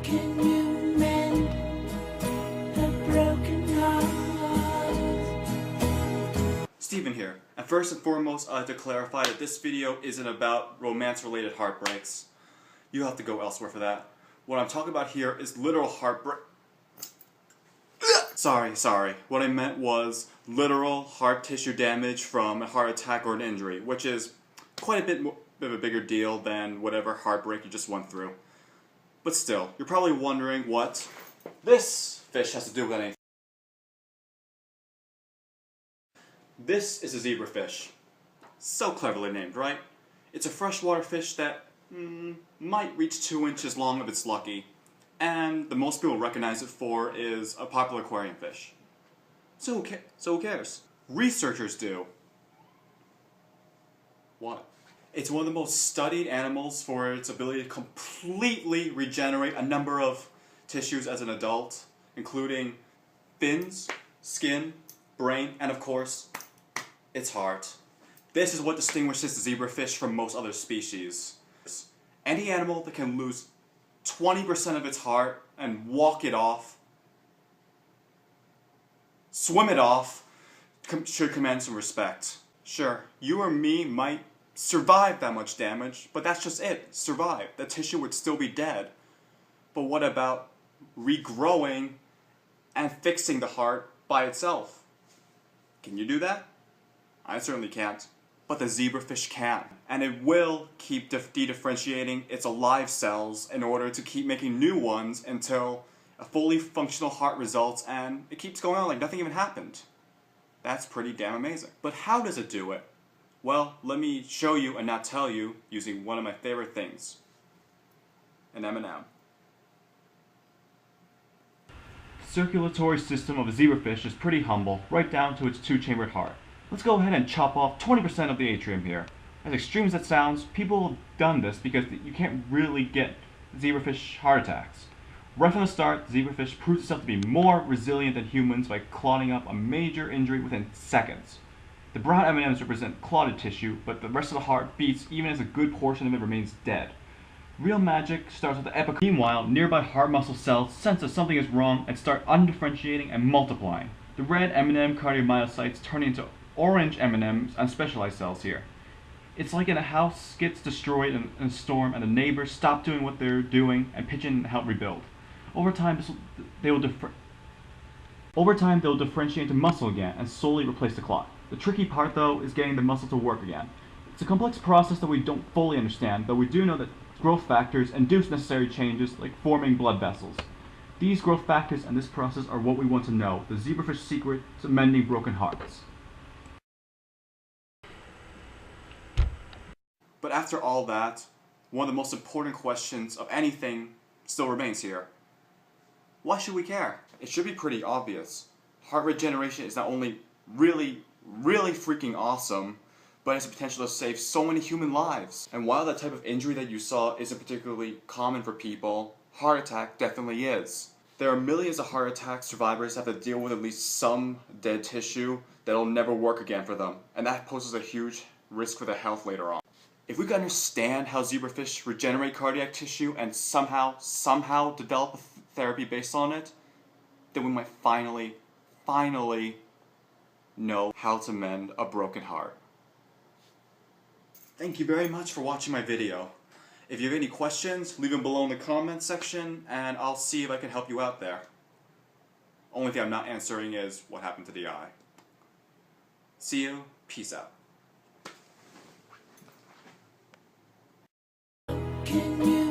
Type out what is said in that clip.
Can you mend a broken heart? Steven here, and first and foremost I'd like to clarify that this video isn't about romance-related heartbreaks. You have to go elsewhere for that. What I'm talking about here is literal heartbreak. Sorry. What I meant was literal heart tissue damage from a heart attack or an injury, which is quite a bit of a bigger deal than whatever heartbreak you just went through. But still, you're probably wondering what this fish has to do with anything. This is a zebrafish. So cleverly named, right? It's a freshwater fish that might reach 2 inches long if it's lucky. And the most people recognize it for is a popular aquarium fish. So who cares? Researchers do. What? It's one of the most studied animals for its ability to completely regenerate a number of tissues as an adult, including fins, skin, brain, and of course, its heart. This is what distinguishes the zebrafish from most other species. Any animal that can lose 20% of its heart and walk it off, swim it off, should command some respect. Sure, you or me might survive that much damage, but that's just it. Survive. The tissue would still be dead. But what about regrowing and fixing the heart by itself? Can you do that? I certainly can't. But the zebrafish can. And it will keep de-differentiating its alive cells in order to keep making new ones until a fully functional heart results, and it keeps going on like nothing even happened. That's pretty damn amazing. But how does it do it? Well, let me show you and not tell you using one of my favorite things. An M&M. Circulatory system of a zebrafish is pretty humble, right down to its 2-chambered heart. Let's go ahead and chop off 20% of the atrium here. As extreme as that sounds, people have done this because you can't really get zebrafish heart attacks. Right from the start, the zebrafish proves itself to be more resilient than humans by clotting up a major injury within seconds. The brown M&Ms represent clotted tissue, but the rest of the heart beats even as a good portion of it remains dead. Real magic starts with the epic. Meanwhile, nearby heart muscle cells sense that something is wrong and start undifferentiating and multiplying. The red M&M cardiomyocytes turn into orange M&Ms and specialized cells here. It's like in a house gets destroyed in a storm and the neighbors stop doing what they're doing and pitch in and help rebuild. Over time, they'll differentiate into muscle again and slowly replace the clot. The tricky part, though, is getting the muscle to work again. It's a complex process that we don't fully understand, but we do know that growth factors induce necessary changes like forming blood vessels. These growth factors and this process are what we want to know, the zebrafish secret to mending broken hearts. But after all that, one of the most important questions of anything still remains here. Why should we care? It should be pretty obvious. Heart regeneration is not only really freaking awesome, but has the potential to save so many human lives. And while that type of injury that you saw isn't particularly common for people, heart attack definitely is. There are millions of heart attack survivors that have to deal with at least some dead tissue that'll never work again for them, and that poses a huge risk for their health later on. If we could understand how zebrafish regenerate cardiac tissue and somehow develop a therapy based on it, then we might finally know how to mend a broken heart. Thank you very much for watching my video. If you have any questions, leave them below in the comments section and I'll see if I can help you out there. Only thing I'm not answering is what happened to the eye. See you. Peace out. Can you